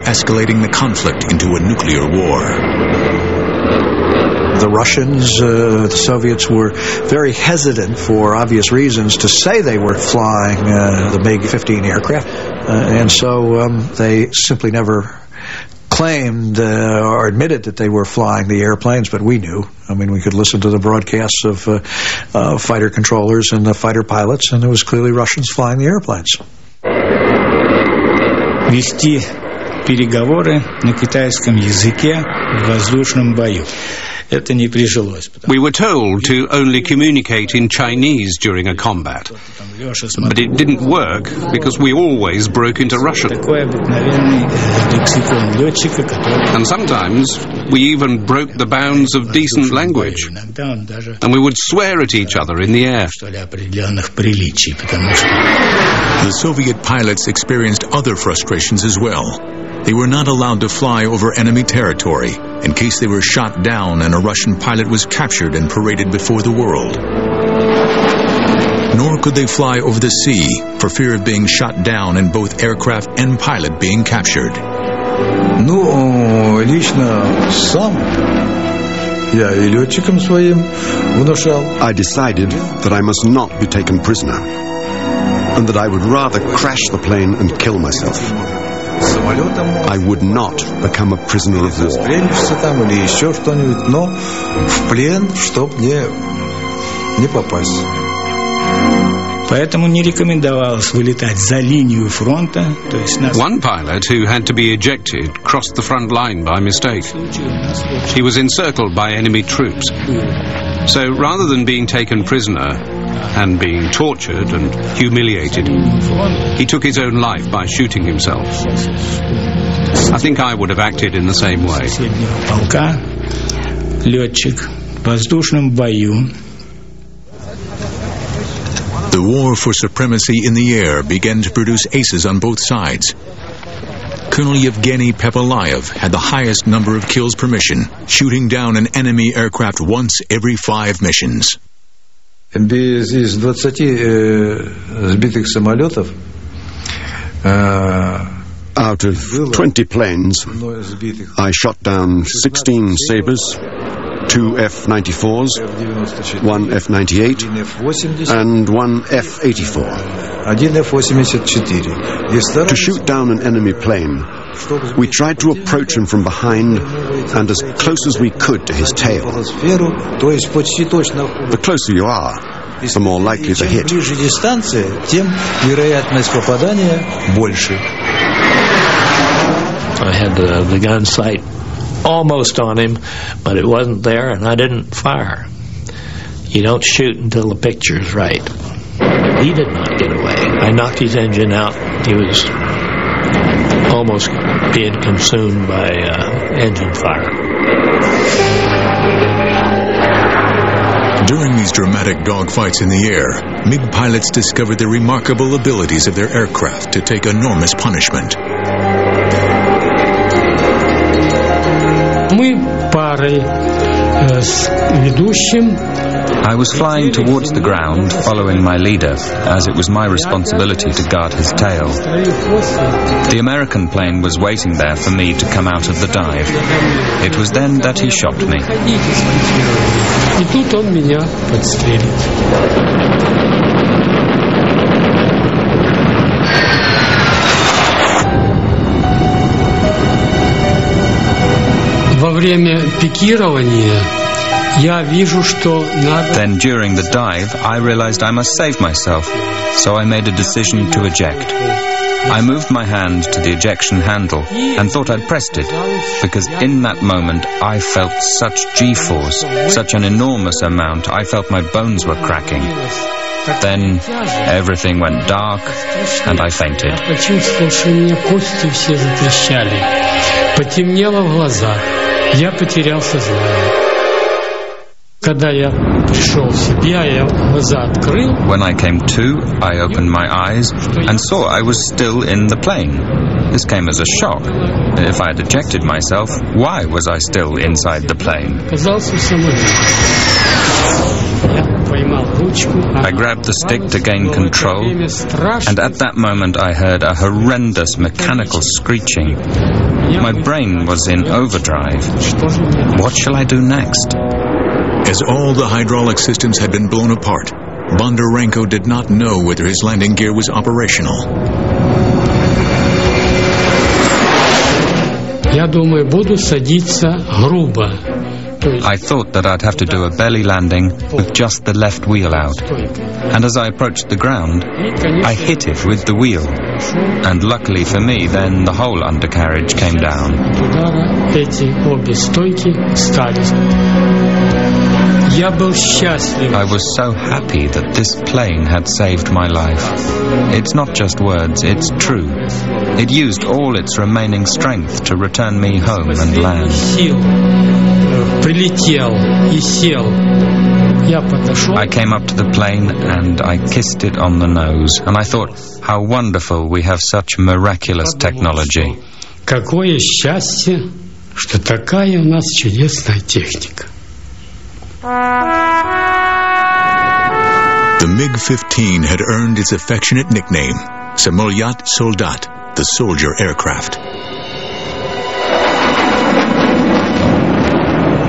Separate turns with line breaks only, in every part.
escalating the conflict into a nuclear war.
The Russians, the Soviets were very hesitant for obvious reasons to say they were flying the MiG-15 aircraft, and so they simply never claimed or admitted that they were flying the airplanes, but we knew. I mean, we could listen to the broadcasts of fighter controllers and the fighter pilots, and it was clearly Russians flying the airplanes.
Вести переговоры на китайском языке в воздушном бою. We
were told to only communicate in Chinese during a combat, but it didn't work because we always broke into Russian. And sometimes we even broke the bounds of decent language, and we would swear at each other in the air.
The Soviet pilots experienced other frustrations as well. They were not allowed to fly over enemy territory in case they were shot down and a Russian pilot was captured and paraded before the world. Nor could they fly over the sea for fear of being shot down and both aircraft and pilot being captured.
I decided that I must not be taken prisoner, and that I would rather crash the plane and kill myself. I would not become a prisoner of war.
Поэтому не рекомендовалось вылетать за линию фронта.
One pilot who had to be ejected crossed the front line by mistake. He was encircled by enemy troops. So rather than being taken prisoner and being tortured and humiliated, he took his own life by shooting himself. I think I would have acted in the same way.
Полка, летчик в воздушном бою.
The war for supremacy in the air began to produce aces on both sides. Colonel Yevgeny Pepelayev had the highest number of kills per mission, shooting down an enemy aircraft once every 5 missions.
Из 20 сбитых самолетов,
out of 20 planes, I shot down 16 Sabres, 2 F-94s, 1 F-98, and 1 F-84. To shoot down an enemy plane, we tried to approach him from behind and as close as we could to his tail. The closer you are, the more likely to hit.
I had the gun sight almost on him, but it wasn't there, and I didn't fire. You don't shoot until the picture's right. He did not get away. I knocked his engine out. He was almost being consumed by engine fire.
During these dramatic dogfights in the air, MiG pilots discovered the remarkable abilities of their aircraft to take enormous punishment.
I was flying towards the ground, following my leader, as it was my responsibility to guard his tail. The American plane was waiting there for me to come out of the dive. It was then that he shot me. Then during the dive, I realized I must save myself, so I made a decision to eject. I moved my hand to the ejection handle and thought I'd pressed it, because in that moment I felt such G-force, such an enormous amount, I felt my bones were cracking. Then everything went dark and I fainted.
Я потерял сознание. Когда я пришел в себя, я глаза открыл.
When I came to, I opened my eyes and saw I was still in the plane. This came as a shock. If I had ejected myself, why was I still inside the plane?
Оказался в самолете.
I grabbed the stick to gain control, and at that moment I heard a horrendous mechanical screeching. My brain was in overdrive. What shall I do next?
As all the hydraulic systems had been blown apart, Bondarenko did not know whether his landing gear was operational.
Я думаю, буду садиться грубо.
I thought that I'd have to do a belly landing with just the left wheel out. And as I approached the ground, I hit it with the wheel. And luckily for me, then the whole undercarriage came down.
Эти обе стойки стали. Я был счастлив.
I was so happy that this plane had saved my life. It's not just words, it's true. It used all its remaining strength to return me home and land.
Прилетел и сел. Я подошел.
I came up to the plane and I kissed it on the nose, and I thought how wonderful we have such miraculous technology.
Какое счастье, что такая у нас чудесная техника.
The MiG-15 had earned its affectionate nickname, Samolyat Soldat, the soldier aircraft.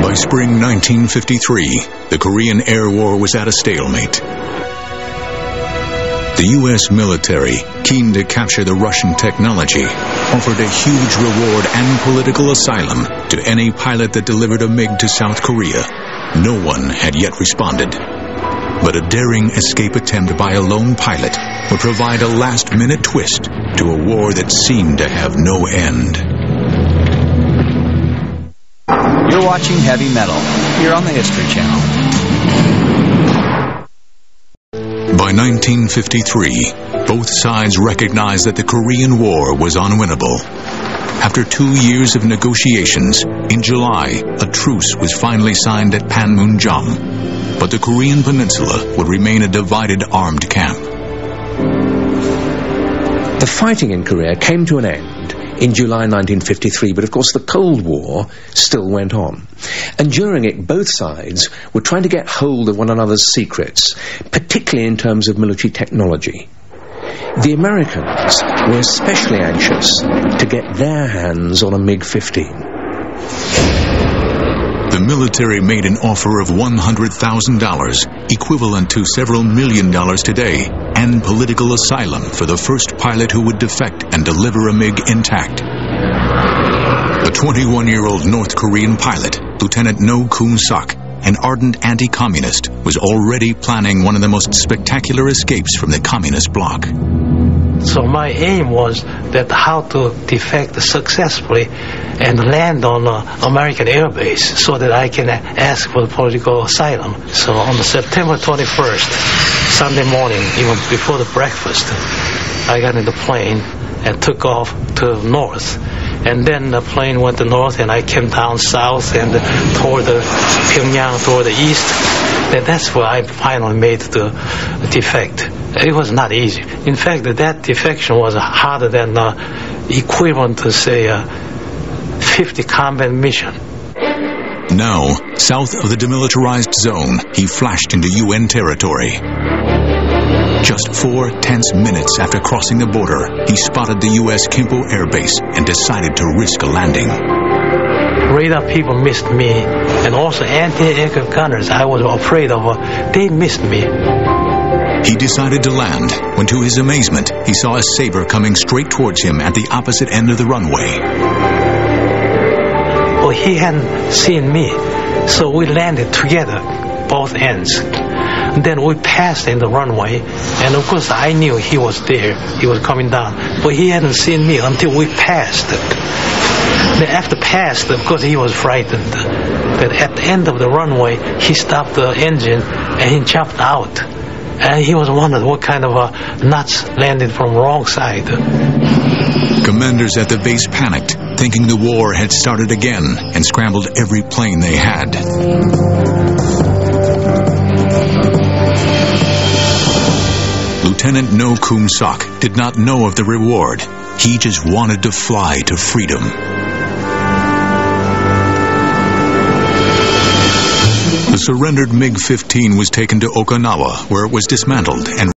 By spring 1953, the Korean Air War was at a stalemate. The U.S. military, keen to capture the Russian technology, offered a huge reward and political asylum to any pilot that delivered a MiG to South Korea. No one had yet responded. But a daring escape attempt by a lone pilot would provide a last-minute twist to a war that seemed to have no end.
You're watching Heavy Metal here on the History Channel.
By 1953, both sides recognized that the Korean War was unwinnable. After 2 years of negotiations, in July, a truce was finally signed at Panmunjom. But the Korean Peninsula would remain a divided armed camp.
The fighting in Korea came to an end in July 1953, but of course the Cold War still went on. And during it, both sides were trying to get hold of one another's secrets, particularly in terms of military technology. The Americans were especially anxious to get their hands on a MiG-15.
The military made an offer of $100,000, equivalent to several $1 million today, and political asylum for the first pilot who would defect and deliver a MiG intact. The 21-year-old North Korean pilot, Lieutenant No Kun-sok, an ardent anti-communist, was already planning one of the most spectacular escapes from the communist bloc.
So my aim was that how to defect successfully and land on American airbase so that I can ask for political asylum. So on September 21st, Sunday morning, even before the breakfast, I got in the plane and took off to north. And then the plane went to north and I came down south and toward the Pyongyang, toward the east. And that's where I finally made the defect. It was not easy. In fact, that defection was harder than equivalent to, say, 50 combat mission.
Now, south of the demilitarized zone, he flashed into UN territory. Just 4 tense minutes after crossing the border, he spotted the U.S. Kimpo Air Base and decided to risk a landing.
Radar people missed me, and also anti-aircraft gunners I was afraid of, they missed me.
He decided to land, when to his amazement, he saw a Sabre coming straight towards him at the opposite end of the runway.
Well, he hadn't seen me, so we landed together, both ends. Then we passed in the runway, and of course I knew he was there, he was coming down, but he hadn't seen me until we passed. Then after passed, of course he was frightened. But at the end of the runway, he stopped the engine and he jumped out. And he was wondering what kind of nuts landed from the wrong side.
Commanders at the base panicked, thinking the war had started again, and scrambled every plane they had. Lieutenant No Kun-sok did not know of the reward. He just wanted to fly to freedom. The surrendered MiG-15 was taken to Okinawa, where it was dismantled and